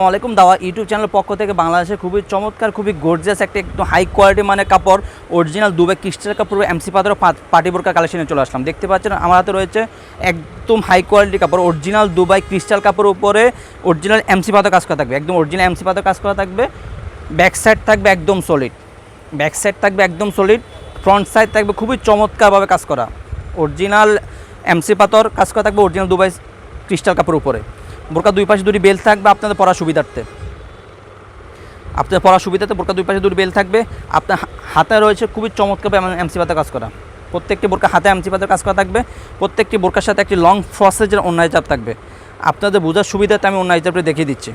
আসসালামাইকুম দাওয়া ইউটিউব চ্যানেলের পক্ষ থেকে বাংলাদেশের খুবই চমৎকার খুবই গর্জিয়াস একটা একদম হাই কোয়ালিটি মানে কাপড় অরিজিনাল দুবাই ক্রিস্টাল কাপড় এমসি পাথর পার্টি বোরকা কালেকশনে চলে আসলাম। দেখতে পাচ্ছেন আমার হাতে রয়েছে একদম হাই কোয়ালিটি কাপড় অরিজিনাল দুবাই ক্রিস্টাল কাপড়ের উপরে অরিজিনাল এমসি পাথর কাজ করা থাকবে, একদম অরিজিনাল এমসি পাথর কাজ করা থাকবে। ব্যাক সাইড থাকবে একদম সলিড, ব্যাক সাইড থাকবে একদম সলিড, ফ্রন্ট সাইড থাকবে খুবই চমৎকারভাবে কাজ করা অরিজিনাল এমসি পাথর কাজ করা থাকবে অরিজিনাল দুবাই ক্রিস্টাল কাপড়ের উপরে। বোরকা দুই পাশে দুটি বেল থাকবে আপনাদের পরার সুবিধার্থে, আপনাদের পরার সুবিধাতে বোরকা দুই পাশে দুটি বেল থাকবে। আপনার হাতে রয়েছে খুবই চমৎকার এমসি পাতার কাজ করা, প্রত্যেকটি বোরকা হাতে এমসি পাতার কাজ করা থাকবে। প্রত্যেকটি বোরকার সাথে একটি লং ফ্রসেজের অন্য হিজাব থাকবে। আপনাদের বোঝার সুবিধাতে আমি অন্য হিজাবটা দেখিয়ে দিচ্ছি।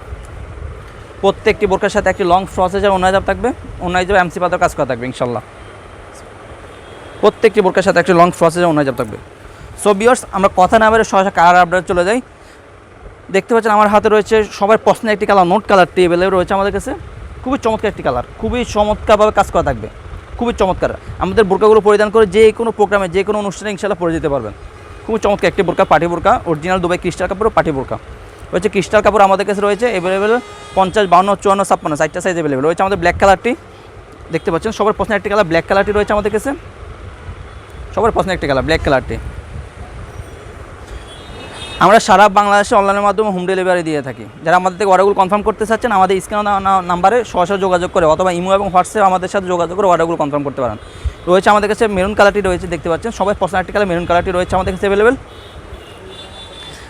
প্রত্যেকটি বোরকার সাথে একটি লং ফ্রসেজের অন্য হিজাব থাকবে, অন্য হিজাব এমসি পাতার কাজ করা থাকবে ইনশাল্লাহ। প্রত্যেকটি বোরকার সাথে একটি লং ফ্রসেজের অন্য হিজাব থাকবে। সো ভিউয়ার্স, আমরা কথা না বেরো সরাসরি কালার আপডেট চলে যাই। দেখতে পাচ্ছেন আমার হাতে রয়েছে সবার পছন্দের একটি কালার, নোট কালার টেবিলে রয়েছে আমাদের কাছে। খুবই চমৎকার একটি কালার, খুবই চমৎকারভাবে কাজ করা থাকবে, খুবই চমৎকার। আমাদের বোরকাগুলো পরিধান করে যে কোনো প্রোগ্রামে যে কোনো অনুষ্ঠানে ইনশাল্লাহ পরে যেতে পারবেন। খুবই চমৎকার একটি বোরকা, পার্টি বোরকা অরিজিনাল দুবাই ক্রিস্টাল কাপড় পার্টি বোরকা রয়েছে। ক্রিস্টাল কাপড় আমাদের কাছে রয়েছে অ্যাভেলেবেল 50, 52, 54, 56 চারটা সাইজ অ্যাভেলেবেল রয়েছে। আমাদের ব্ল্যাক কালারটি দেখতে পাচ্ছেন সবার পছন্দের একটি কালার, ব্ল্যাক কালারটি রয়েছে আমাদের কাছে। সবার পছন্দের একটি কালার ব্ল্যাক কালারটি। আমরা সারা বাংলাদেশে অনলাইনের মাধ্যমে হোম ডেলিভারি দিয়ে থাকি। যারা আমাদের থেকে অর্ডারগুলো কনফার্ম করতে চাচ্ছেন আমাদের স্ক্রিনে নাম্বারে সরাসরি যোগাযোগ করে অথবা ইমো এবং হোয়াটসঅ্যাপে আমাদের সাথে যোগাযোগ করে অর্ডারগুলো কনফার্ম করতে পারেন। রয়েছে আমাদের কাছে মেরুন কালারটি রয়েছে, দেখতে পাচ্ছেন সবাই পছন্দের একটি কালার মেরুন কালারটি রয়েছে আমাদের কাছে অ্যাভেলেবেল।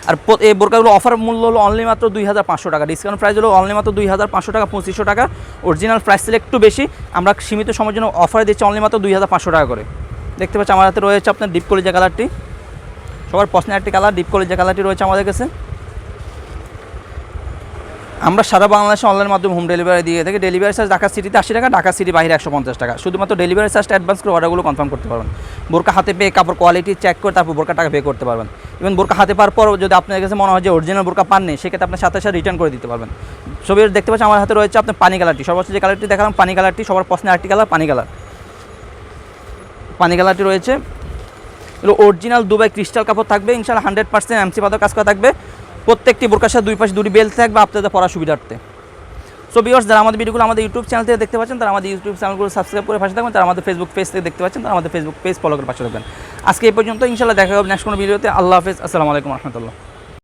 আর এই বোরকাগুলো অফার মূল্য হলো অনলি মাত্র 2500 টাকা, ডিসকাউন্ট প্রাইস হলো অনলি মাত্র 2500 টাকা, 2500 টাকা। অরিজিনাল প্রাইস ছিল একটু বেশি, আমরা সীমিত সময়ের জন্য অফারে দিচ্ছি অনলি মাত্র 2500 টাকা করে। দেখতে পাচ্ছেন আমার হাতে রয়েছে আপনার ডিপ কলিজা কালারটি, সবার পছন্দের একটি কালার ডিপ কলিজা কালারটি রয়েছে আমাদের কাছে। আমরা সারা বাংলাদেশে অনলাইনের মাধ্যমে হোম ডেলিভারি দিয়ে থাকি। ডেলিভারি চার্জ ঢাকা সিটিতে 80 টাকা, ঢাকা সিটি বাইরে 150 টাকা। শুধুমাত্র ডেলিভারি চার্জটা অ্যাডভান্স করে অর্ডারগুলো কনফার্ম করতে পারবেন। বোরকা হাতে পেয়ে কাপড় কোয়ালিটি চেক করে তারপর বোরকা টাকা পে করতে পারবেন। ইভেন বোরকা হাতে পাওয়ার পর যদি আপনার কাছে মনে হয় যে অরিজিনাল বোরকা পাননি, সেক্ষেত্রে আপনার সাথে সাথে রিটার্ন করে দিতে পারবেন। ছবি দেখতে পাচ্ছেন আমার হাতে রয়েছে আপনার পানি কালারটি, সর্বোচ্চ যে কালারটি দেখালাম পানি কালারটি, সবার পছন্দের আরেকটি কালার পানি কালার। পানি কালারটি রয়েছে অরিজিনাল দুবাই ক্রিস্টাল কাপড় থাকবে ইনশাআল্লাহ, 100% এমসি পাথর কাজ করা থাকবে। প্রত্যেকটি বোরকার সাথে দুই পাশে দুটি বেল্ট থাকবে আপনাদের পরার সুবিধার্থে। সো ভিউয়ার্স, যারা আমাদের ভিডিওগুলো আমাদের ইউটিউব চ্যানেল থেকে দেখতে পাচ্ছেন তারা আমাদের ইউটিউব চ্যানেলগুলো সাবস্ক্রাইব করে পাশে থাকবেন। তারা আমাদের ফেসবুক পেজ থেকে দেখতে পাচ্ছেন তারা আমাদের ফেসবুক পেজ ফলো করে পাশে থাকবেন। আজকে এই পর্যন্ত, ইনশাআল্লাহ দেখা হবে নেক্সট কোনো ভিডিওতে। আল্লাহ হাফেজ, আসসালামু আলাইকুম রহমতুল্লাহ।